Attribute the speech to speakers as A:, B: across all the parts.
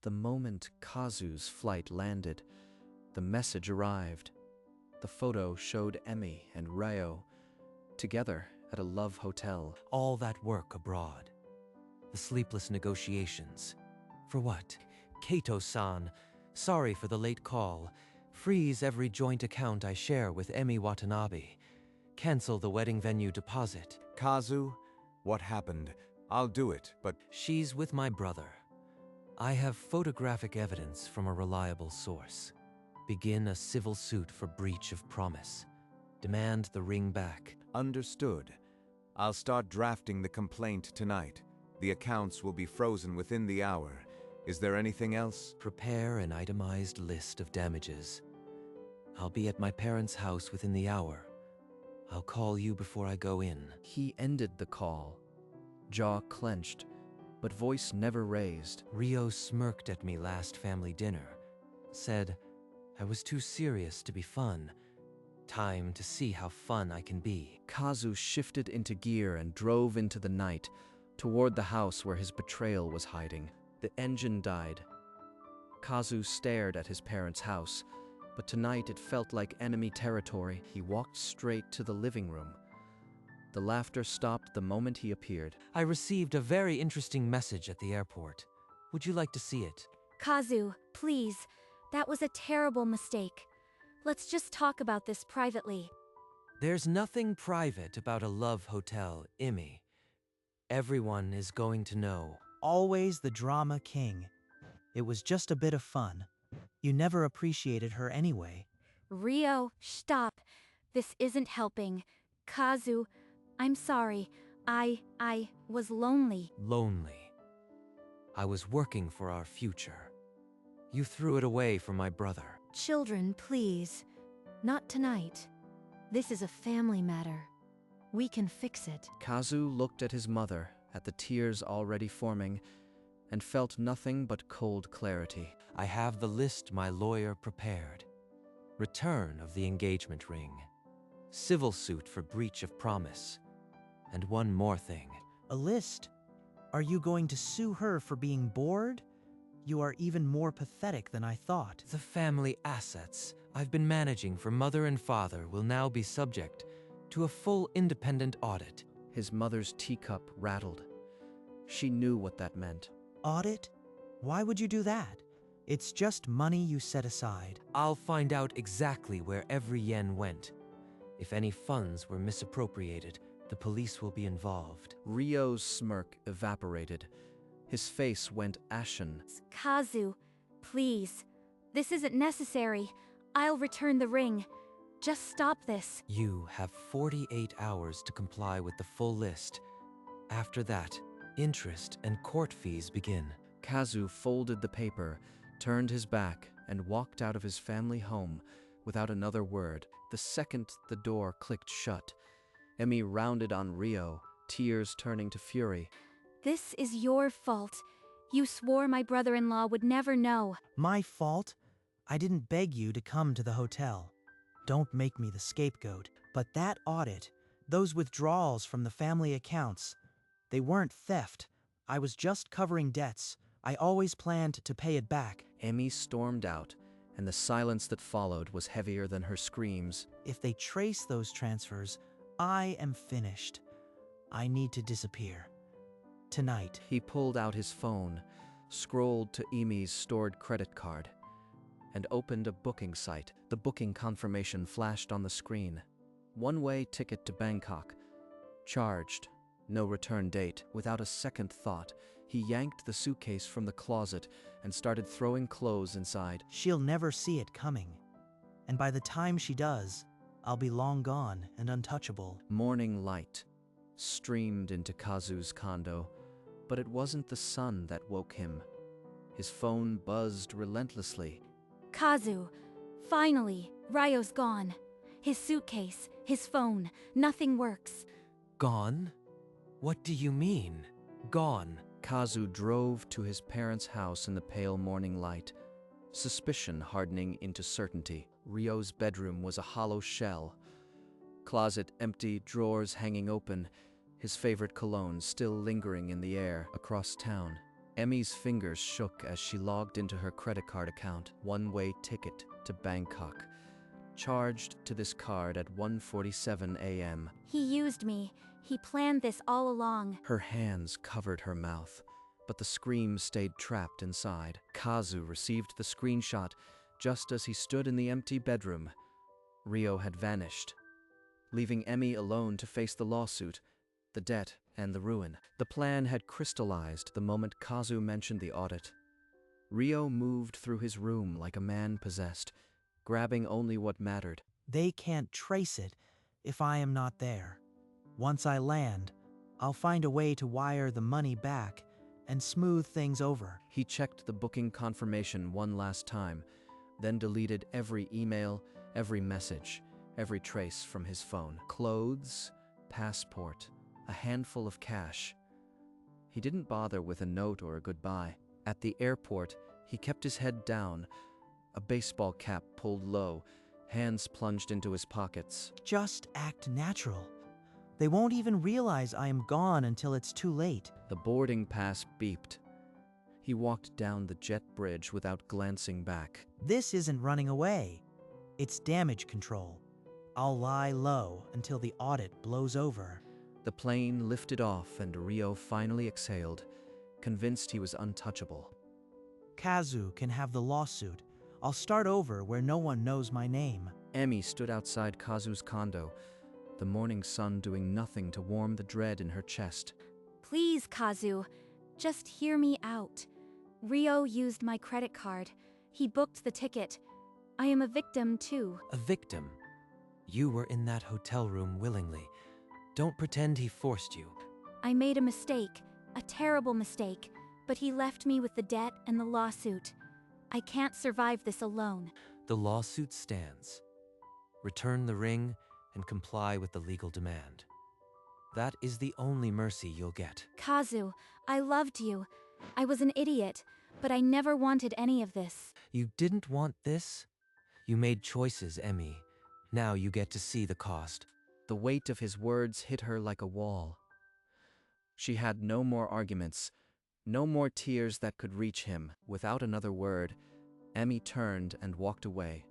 A: The moment Kazu's flight landed, the message arrived. The photo showed Emi and Ryo together at a love hotel.
B: All that work abroad. The sleepless negotiations. For what? Kato-san, sorry for the late call. Freeze every joint account I share with Emi Watanabe. Cancel the wedding venue deposit.
C: Kazu, what happened? I'll do it, but
B: She's with my brother. I have photographic evidence from a reliable source. Begin a civil suit for breach of promise. Demand the ring back.
C: understood. I'll start drafting the complaint tonight. The accounts will be frozen within the hour. Is there anything else?
B: Prepare an itemized list of damages. I'll be at my parents' house within the hour. I'll call you before I go in.
A: He ended the call, jaw clenched, but voice never raised.
B: Rio smirked at me last family dinner. Said, I was too serious to be fun. Time to see how fun I can be.
A: Kazu shifted into gear and drove into the night, toward the house where his betrayal was hiding. The engine died. Kazu stared at his parents' house, but tonight it felt like enemy territory. He walked straight to the living room. The laughter stopped the moment he appeared.
B: I received a very interesting message at the airport. Would you like to see it?
D: Kazu, please. That was a terrible mistake. Let's just talk about this privately.
B: There's nothing private about a love hotel, Imi. Everyone is going to know.
E: Always the drama king. It was just a bit of fun. You never appreciated her anyway.
D: Rio, stop. This isn't helping. Kazu, I'm sorry. I was lonely.
B: Lonely. I was working for our future. You threw it away for my brother.
D: Children, please. Not tonight. This is a family matter. We can fix it.
A: Kazu looked at his mother, at the tears already forming, and felt nothing but cold clarity.
B: I have the list my lawyer prepared. Return of the engagement ring. Civil suit for breach of promise. And one more thing.
E: A list? Are you going to sue her for being bored? You are even more pathetic than I thought.
B: The family assets I've been managing for mother and father will now be subject to a full independent audit.
A: His mother's teacup rattled. She knew what that meant.
E: Audit? Why would you do that? It's just money you set aside.
B: I'll find out exactly where every yen went. If any funds were misappropriated, the police will be involved.
A: Rio's smirk evaporated. His face went ashen.
D: Kazu, please. This isn't necessary. I'll return the ring. Just stop this.
B: You have 48 hours to comply with the full list. After that, interest and court fees begin.
A: Kazu folded the paper, turned his back, and walked out of his family home without another word. The second the door clicked shut, Emi rounded on Rio, tears turning to fury.
D: This is your fault. You swore my brother-in-law would never know.
E: My fault? I didn't beg you to come to the hotel. Don't make me the scapegoat. But that audit, those withdrawals from the family accounts, they weren't theft. I was just covering debts. I always planned to pay it back.
A: Emi stormed out, and the silence that followed was heavier than her screams.
E: If they trace those transfers, I am finished. I need to disappear. Tonight.
A: He pulled out his phone, scrolled to Emi's stored credit card, and opened a booking site. The booking confirmation flashed on the screen. One-way ticket to Bangkok. Charged. No return date. Without a second thought, he yanked the suitcase from the closet and started throwing clothes inside.
E: She'll never see it coming. And by the time she does, I'll be long gone and untouchable.
A: Morning light streamed into Kazu's condo, but it wasn't the sun that woke him. His phone buzzed relentlessly.
D: Kazu, finally, Ryo's gone. His suitcase, his phone, nothing works.
B: Gone? What do you mean, gone?
A: Kazu drove to his parents' house in the pale morning light, suspicion hardening into certainty. Ryo's bedroom was a hollow shell. Closet empty, drawers hanging open, his favorite cologne still lingering in the air. Across town, Emmy's fingers shook as she logged into her credit card account. One-way ticket to Bangkok. Charged to this card at 1:47 a.m.
D: He used me. He planned this all along.
A: Her hands covered her mouth, but the scream stayed trapped inside. Kazu received the screenshot just as he stood in the empty bedroom. Rio had vanished, leaving Emmy alone to face the lawsuit, the debt, and the ruin. The plan had crystallized the moment Kazu mentioned the audit. Rio moved through his room like a man possessed, grabbing only what mattered.
E: They can't trace it if I am not there. Once I land, I'll find a way to wire the money back and smooth things over.
A: He checked the booking confirmation one last time, then deleted every email, every message, every trace from his phone. Clothes, passport, a handful of cash. He didn't bother with a note or a goodbye. At the airport, he kept his head down, a baseball cap pulled low, hands plunged into his pockets.
E: Just act natural. They won't even realize I am gone until it's too late.
A: The boarding pass beeped. He walked down the jet bridge without glancing back.
E: This isn't running away. It's damage control. I'll lie low until the audit blows over.
A: The plane lifted off and Rio finally exhaled, convinced he was untouchable.
E: Kazu can have the lawsuit. I'll start over where no one knows my name.
A: Emmy stood outside Kazu's condo, the morning sun doing nothing to warm the dread in her chest.
D: Please, Kazu, just hear me out. Rio used my credit card. He booked the ticket. I am a victim, too.
B: A victim? You were in that hotel room willingly. Don't pretend he forced you.
D: I made a mistake, a terrible mistake, but he left me with the debt and the lawsuit. I can't survive this alone.
B: The lawsuit stands. Return the ring and comply with the legal demand. That is the only mercy you'll get.
D: Kazu, I loved you. I was an idiot, but I never wanted any of this.
B: You didn't want this? You made choices, Emmy. Now you get to see the cost.
A: The weight of his words hit her like a wall. She had no more arguments, no more tears that could reach him. Without another word, Emmy turned and walked away,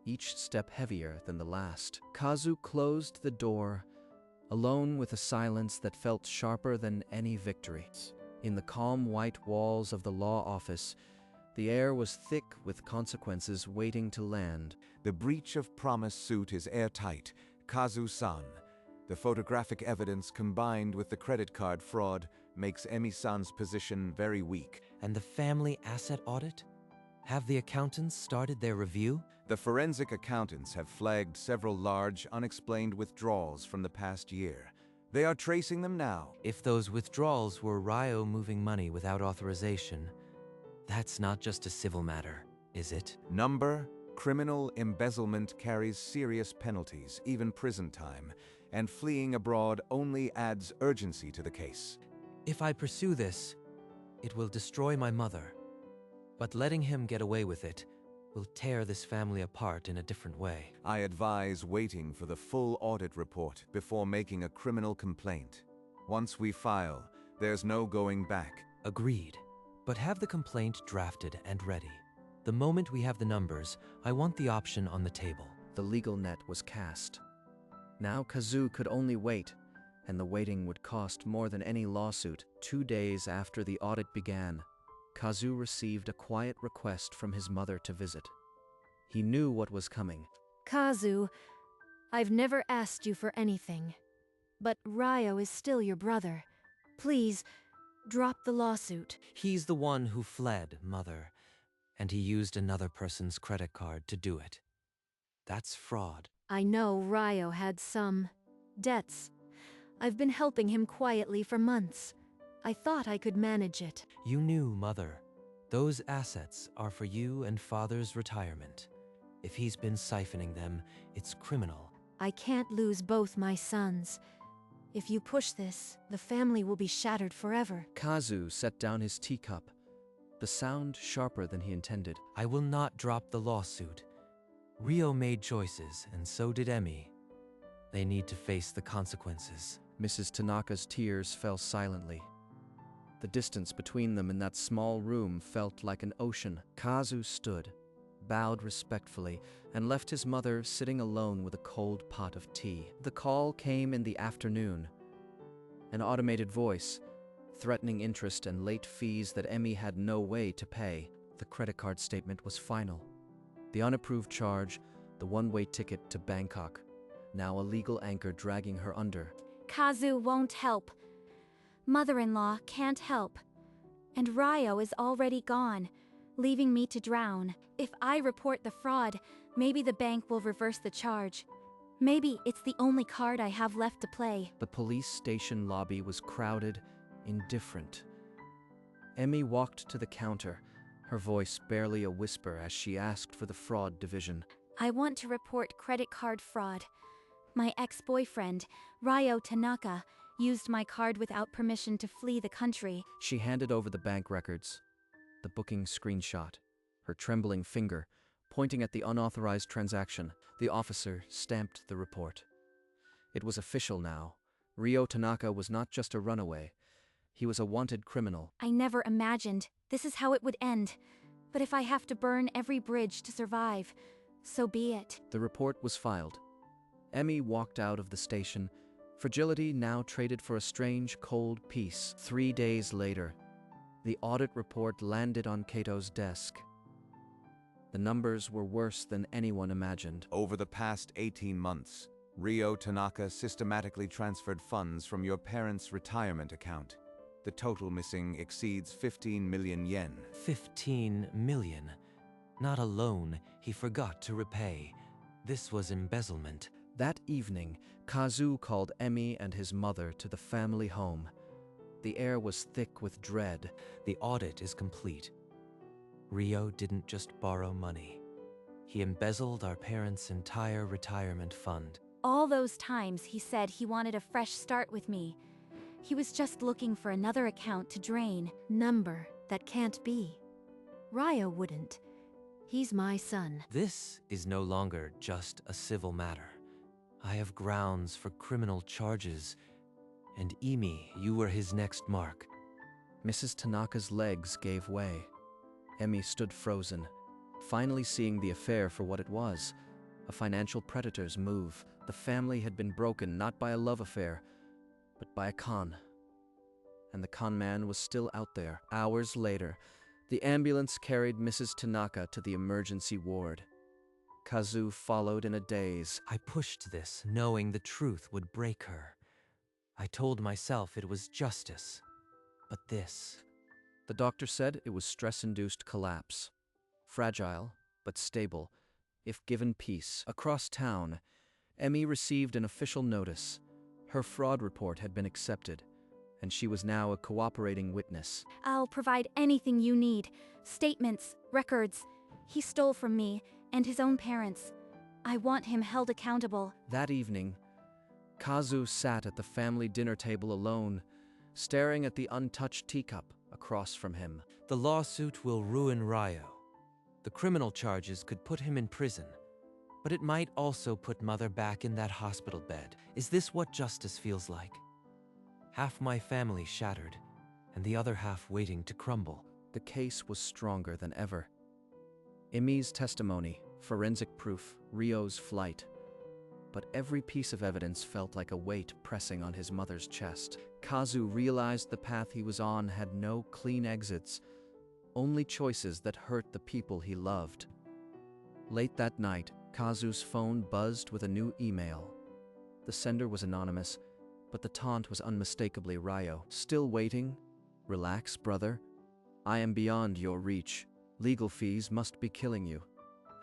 A: each step heavier than the last. Kazu closed the door, alone with a silence that felt sharper than any victory. In the calm white walls of the law office, the air was thick with consequences waiting to land.
C: The breach of promise suit is airtight, Kazu-san. The photographic evidence combined with the credit card fraud makes Emi-san's position very weak.
B: And the family asset audit? Have the accountants started their review?
C: The forensic accountants have flagged several large, unexplained withdrawals from the past year. They are tracing them now.
B: If those withdrawals were Rio moving money without authorization, that's not just a civil matter, is it?
C: Criminal embezzlement carries serious penalties, even prison time, and fleeing abroad only adds urgency to the case.
B: If I pursue this, it will destroy my mother. But letting him get away with it will tear this family apart in a different way.
C: I advise waiting for the full audit report before making a criminal complaint. Once we file, there's no going back.
B: Agreed. But have the complaint drafted and ready. The moment we have the numbers, I want the option on the table.
A: The legal net was cast. Now Kazu could only wait, and the waiting would cost more than any lawsuit. 2 days after the audit began, Kazu received a quiet request from his mother to visit. He knew what was coming.
F: Kazu, I've never asked you for anything, but Rio is still your brother. Please, drop the lawsuit.
B: He's the one who fled, Mother, and he used another person's credit card to do it. That's fraud.
F: I know Rio had some debts. I've been helping him quietly for months. I thought I could manage it.
B: You knew, Mother. Those assets are for you and Father's retirement. If he's been siphoning them, it's criminal.
F: I can't lose both my sons. If you push this, the family will be shattered forever.
A: Kazu set down his teacup, the sound sharper than he intended.
B: I will not drop the lawsuit. Rio made choices, and so did Emmy. They need to face the consequences.
A: Mrs. Tanaka's tears fell silently. The distance between them in that small room felt like an ocean. Kazu stood, bowed respectfully, and left his mother sitting alone with a cold pot of tea. The call came in the afternoon. An automated voice, threatening interest and late fees that Emmy had no way to pay. The credit card statement was final. The unapproved charge, the one-way ticket to Bangkok, now a legal anchor dragging her under.
D: Kazu won't help. Mother-in-law can't help. And Ryo is already gone, leaving me to drown. If I report the fraud, maybe the bank will reverse the charge. Maybe it's the only card I have left to play.
A: The police station lobby was crowded, indifferent. Emmy walked to the counter, her voice barely a whisper as she asked for the fraud division.
D: I want to report credit card fraud. My ex-boyfriend, Ryo Tanaka, used my card without permission to flee the country.
A: She handed over the bank records, the booking screenshot, her trembling finger pointing at the unauthorized transaction. The officer stamped the report. It was official now. Ryo Tanaka was not just a runaway. He was a wanted criminal.
D: I never imagined this is how it would end. But if I have to burn every bridge to survive, so be it.
A: The report was filed. Emmy walked out of the station, fragility now traded for a strange, cold peace. 3 days later, the audit report landed on Kato's desk. The numbers were worse than anyone imagined.
C: Over the past 18 months, Ryo Tanaka systematically transferred funds from your parents' retirement account. The total missing exceeds 15 million yen.
B: 15 million. Not a loan he forgot to repay. This was embezzlement.
A: That evening, Kazu called Emmy and his mother to the family home. The air was thick with dread.
B: The audit is complete. Ryo didn't just borrow money. He embezzled our parents' entire retirement fund.
D: All those times he said he wanted a fresh start with me. He was just looking for another account to drain.
F: Number that can't be. Ryo wouldn't. He's my son.
B: This is no longer just a civil matter. I have grounds for criminal charges. And Emi, you were his next mark.
A: Mrs. Tanaka's legs gave way. Emmy stood frozen, finally seeing the affair for what it was, a financial predator's move. The family had been broken not by a love affair, but by a con. And the con man was still out there. Hours later, the ambulance carried Mrs. Tanaka to the emergency ward. Kazu followed in a daze.
B: I pushed this, knowing the truth would break her. I told myself it was justice. But this...
A: The doctor said it was stress-induced collapse. Fragile, but stable, if given peace. Across town, Emmy received an official notice. Her fraud report had been accepted, and she was now a cooperating witness.
D: I'll provide anything you need. Statements, records. He stole from me and his own parents. I want him held accountable.
A: That evening, Kazu sat at the family dinner table alone, staring at the untouched teacup across from him.
B: The lawsuit will ruin Ryo. The criminal charges could put him in prison, but it might also put Mother back in that hospital bed. Is this what justice feels like? Half my family shattered, and the other half waiting to crumble.
A: The case was stronger than ever. Emi's testimony, forensic proof, Ryo's flight. But every piece of evidence felt like a weight pressing on his mother's chest. Kazu realized the path he was on had no clean exits, only choices that hurt the people he loved. Late that night, Kazu's phone buzzed with a new email. The sender was anonymous, but the taunt was unmistakably Ryo. Still waiting? Relax, brother. I am beyond your reach. Legal fees must be killing you.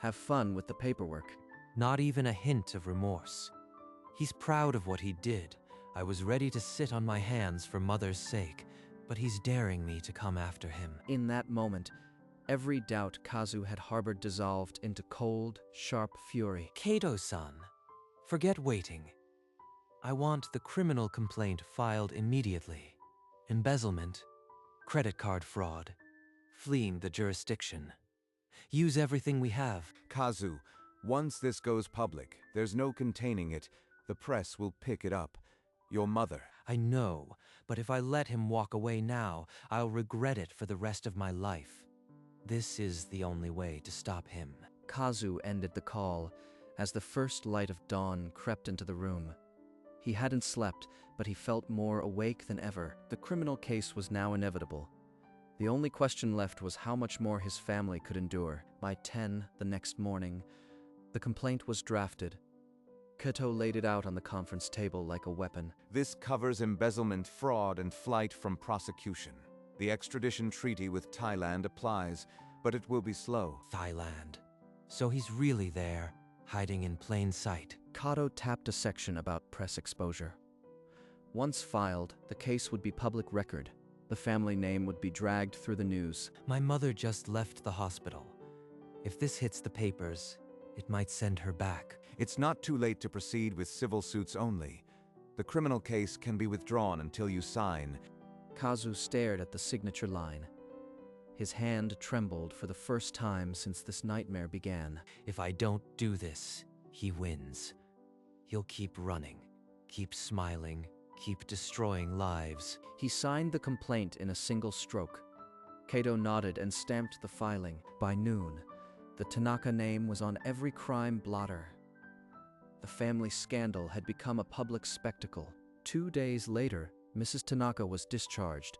A: Have fun with the paperwork.
B: Not even a hint of remorse. He's proud of what he did. I was ready to sit on my hands for Mother's sake, but he's daring me to come after him.
A: In that moment, every doubt Kazu had harbored dissolved into cold, sharp fury.
B: Kato-san, forget waiting. I want the criminal complaint filed immediately. Embezzlement, credit card fraud, fleeing the jurisdiction. Use everything we have.
C: Kazu, once this goes public, there's no containing it. The press will pick it up. Your mother.
B: I know, but if I let him walk away now, I'll regret it for the rest of my life. This is the only way to stop him.
A: Kazu ended the call as the first light of dawn crept into the room. He hadn't slept, but he felt more awake than ever. The criminal case was now inevitable. The only question left was how much more his family could endure. By 10 the next morning, the complaint was drafted. Kato laid it out on the conference table like a weapon.
C: This covers embezzlement, fraud, and flight from prosecution. The extradition treaty with Thailand applies, but it will be slow.
B: Thailand. So he's really there, hiding in plain sight.
A: Kato tapped a section about press exposure. Once filed, the case would be public record. The family name would be dragged through the news.
B: My mother just left the hospital. If this hits the papers, it might send her back.
C: It's not too late to proceed with civil suits only. The criminal case can be withdrawn until you sign.
A: Kazu stared at the signature line. His hand trembled for the first time since this nightmare began.
B: If I don't do this, he wins. He'll keep running, keep smiling, keep destroying lives.
A: He signed the complaint in a single stroke. Kato nodded and stamped the filing. By noon, the Tanaka name was on every crime blotter. The family scandal had become a public spectacle. 2 days later, Mrs. Tanaka was discharged.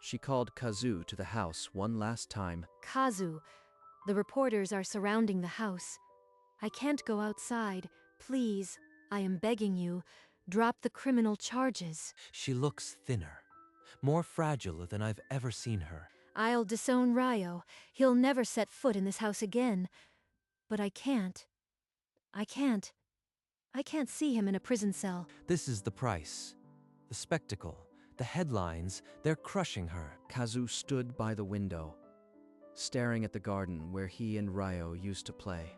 A: She called Kazu to the house one last time.
F: Kazu, the reporters are surrounding the house. I can't go outside. Please, I am begging you, drop the criminal charges.
B: She looks thinner, more fragile than I've ever seen her.
F: I'll disown Ryo. He'll never set foot in this house again. But I can't. I can't see him in a prison cell.
B: This is the price. The spectacle, the headlines, they're crushing her.
A: Kazu stood by the window, staring at the garden where he and Ryo used to play.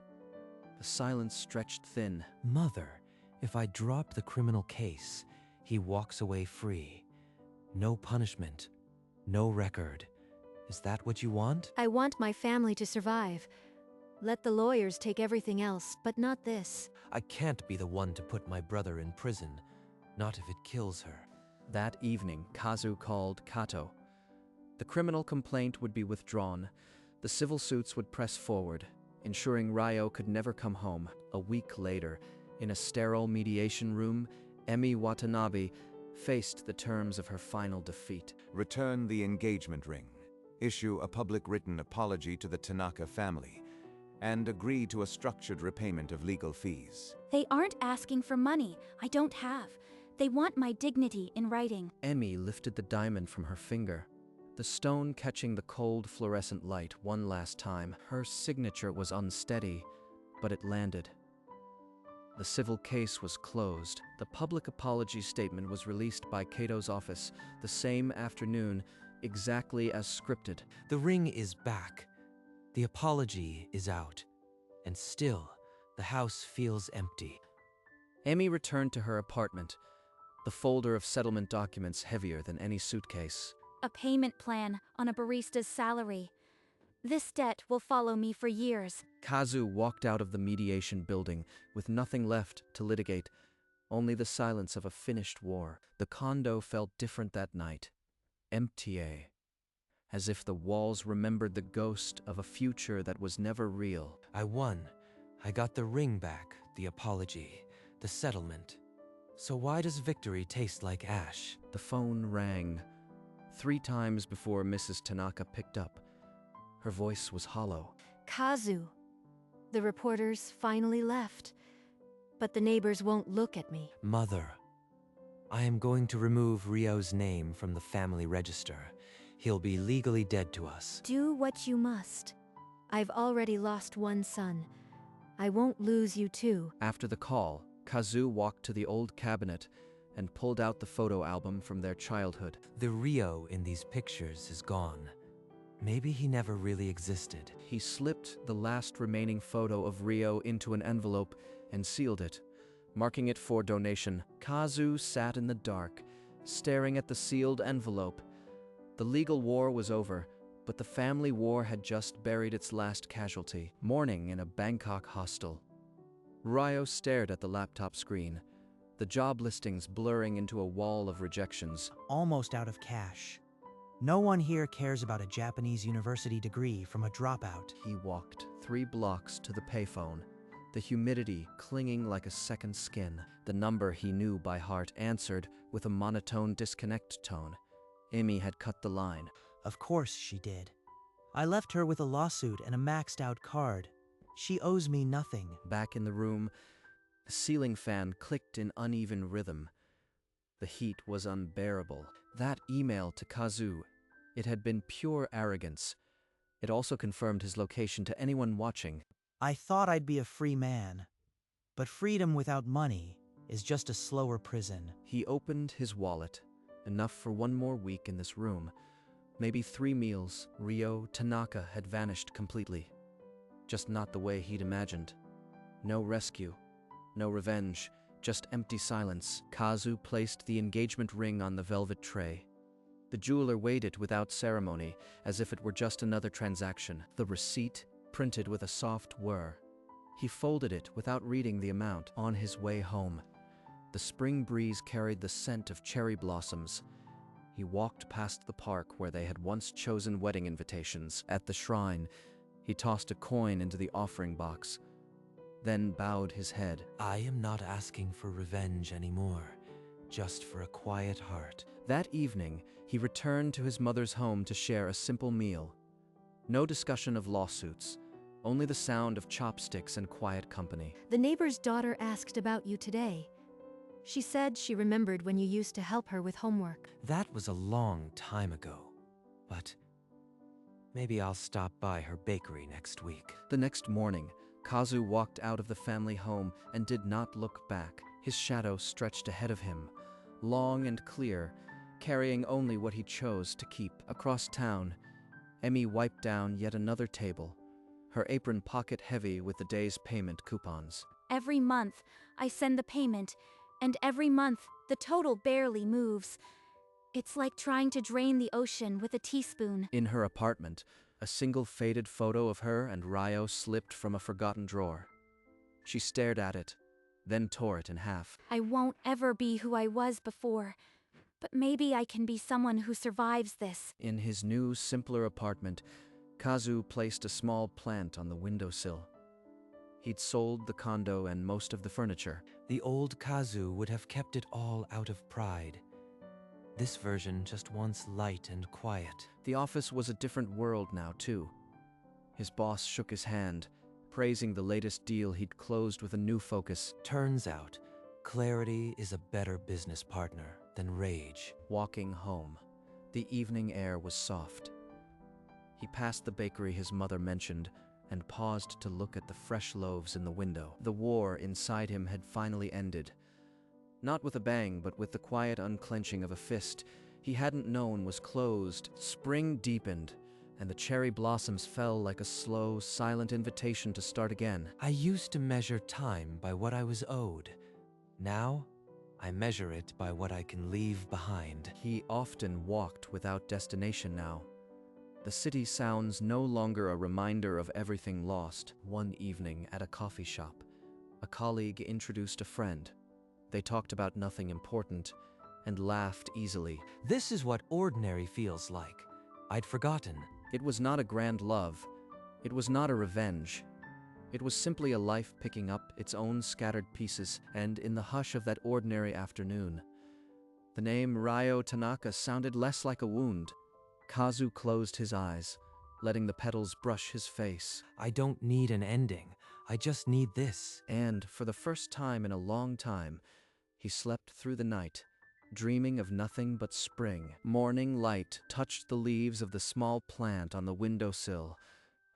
A: The silence stretched thin.
B: Mother, if I drop the criminal case, he walks away free. No punishment, no record. Is that what you want?
F: I want my family to survive. Let the lawyers take everything else, but not this.
B: I can't be the one to put my brother in prison, not if it kills her.
A: That evening, Kazu called Kato. The criminal complaint would be withdrawn. The civil suits would press forward, ensuring Ryo could never come home. A week later, in a sterile mediation room, Emi Watanabe faced the terms of her final defeat.
C: Return the engagement ring. Issue a public written apology to the Tanaka family, and agree to a structured repayment of legal fees.
D: They aren't asking for money I don't have. They want my dignity in writing.
A: Emi lifted the diamond from her finger, the stone catching the cold fluorescent light one last time. Her signature was unsteady, but it landed. The civil case was closed. The public apology statement was released by Kato's office the same afternoon, exactly as scripted.
B: The ring is back. The apology is out. And still, the house feels empty.
A: Emi returned to her apartment, the folder of settlement documents heavier than any suitcase.
D: A payment plan on a barista's salary. This debt will follow me for years.
A: Kazu walked out of the mediation building with nothing left to litigate, only the silence of a finished war. The condo felt different that night. Empty, as if the walls remembered the ghost of a future that was never real.
B: I won. I got the ring back, the apology, the settlement. So why does victory taste like ash?
A: The phone rang 3 times before Mrs. Tanaka picked up. Her voice was hollow.
F: Kazu, the reporters finally left. But the neighbors won't look at me.
B: Mother, I am going to remove Ryo's name from the family register. He'll be legally dead to us.
F: Do what you must. I've already lost one son. I won't lose you too.
A: After the call, Kazu walked to the old cabinet and pulled out the photo album from their childhood.
B: The Ryo in these pictures is gone. Maybe he never really existed.
A: He slipped the last remaining photo of Ryo into an envelope and sealed it, marking it for donation. Kazu sat in the dark, staring at the sealed envelope. The legal war was over, but the family war had just buried its last casualty. Morning in a Bangkok hostel. Ryo stared at the laptop screen. the job listings blurring into a wall of rejections.
E: Almost out of cash. No one here cares about a Japanese university degree from a dropout.
A: He walked 3 blocks to the payphone, the humidity clinging like a second skin. The number he knew by heart answered with a monotone disconnect tone. Amy had cut the line.
E: Of course she did. I left her with a lawsuit and a maxed out card. She owes me nothing.
A: Back in the room, the ceiling fan clicked in uneven rhythm. The heat was unbearable. That email to Kazu, it had been pure arrogance. It also confirmed his location to anyone watching.
E: I thought I'd be a free man, but freedom without money is just a slower prison.
A: He opened his wallet, enough for 1 more week in this room. Maybe 3 meals. Ryo Tanaka had vanished completely. Just not the way he'd imagined. No rescue, no revenge, just empty silence. Kazu placed the engagement ring on the velvet tray. The jeweler weighed it without ceremony, as if it were just another transaction. The receipt printed with a soft whir. He folded it without reading the amount. On his way home, the spring breeze carried the scent of cherry blossoms. He walked past the park where they had once chosen wedding invitations. At the shrine, he tossed a coin into the offering box, then bowed his head.
B: I am not asking for revenge anymore, just for a quiet heart.
A: That evening, he returned to his mother's home to share a simple meal. No discussion of lawsuits, only the sound of chopsticks and quiet company.
F: The neighbor's daughter asked about you today. She said she remembered when you used to help her with homework.
B: That was a long time ago, but maybe I'll stop by her bakery next week.
A: The next morning, Kazu walked out of the family home and did not look back. His shadow stretched ahead of him, long and clear, carrying only what he chose to keep. Across town, Emmy wiped down yet another table, her apron pocket heavy with the day's payment coupons.
D: Every month, I send the payment, and every month, the total barely moves. It's like trying to drain the ocean with a teaspoon.
A: In her apartment, a single faded photo of her and Ryo slipped from a forgotten drawer. She stared at it, then tore it in half.
D: I won't ever be who I was before, but maybe I can be someone who survives this.
A: In his new, simpler apartment, Kazu placed a small plant on the windowsill. He'd sold the condo and most of the furniture.
B: The old Kazu would have kept it all out of pride. This version just wants light and quiet.
A: The office was a different world now, too. His boss shook his hand, praising the latest deal he'd closed with a new focus.
B: Turns out, clarity is a better business partner than rage.
A: Walking home, the evening air was soft. He passed the bakery his mother mentioned and paused to look at the fresh loaves in the window. The war inside him had finally ended. Not with a bang, but with the quiet unclenching of a fist he hadn't known was closed. Spring deepened, and the cherry blossoms fell like a slow, silent invitation to start again.
B: I used to measure time by what I was owed. Now, I measure it by what I can leave behind.
A: He often walked without destination now. The city sounds no longer a reminder of everything lost. One evening at a coffee shop, a colleague introduced a friend. They talked about nothing important and laughed easily.
B: This is what ordinary feels like. I'd forgotten.
A: It was not a grand love. It was not a revenge. It was simply a life picking up its own scattered pieces, and in the hush of that ordinary afternoon, the name Ryo Tanaka sounded less like a wound. Kazu closed his eyes, letting the petals brush his face.
B: I don't need an ending. I just need this.
A: And for the first time in a long time, he slept through the night, dreaming of nothing but spring. Morning light touched the leaves of the small plant on the windowsill,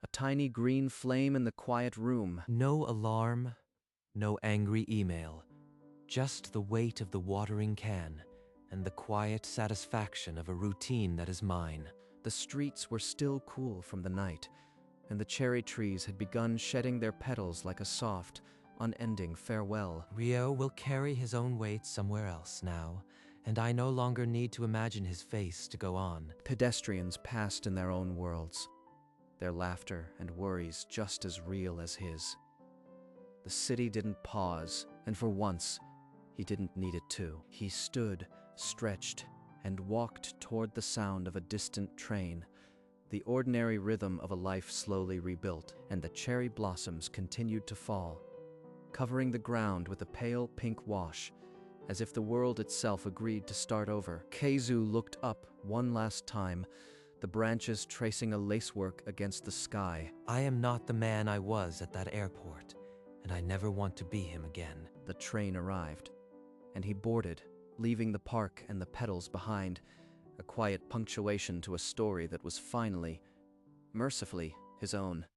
A: a tiny green flame in the quiet room.
B: No alarm, no angry email, just the weight of the watering can and the quiet satisfaction of a routine that is mine.
A: The streets were still cool from the night, and the cherry trees had begun shedding their petals like a soft, unending farewell.
B: Ryo will carry his own weight somewhere else now, and I no longer need to imagine his face to go on.
A: Pedestrians passed in their own worlds, their laughter and worries just as real as his. The city didn't pause, and for once, He didn't need it to. He stood, stretched, and walked toward the sound of a distant train. The ordinary rhythm of a life slowly rebuilt, and the cherry blossoms continued to fall, covering the ground with a pale pink wash, as if the world itself agreed to start over. Keizu looked up one last time, the branches tracing a lacework against the sky.
B: I am not the man I was at that airport, and I never want to be him again.
A: The train arrived, and he boarded, leaving the park and the petals behind, a quiet punctuation to a story that was finally, mercifully, his own.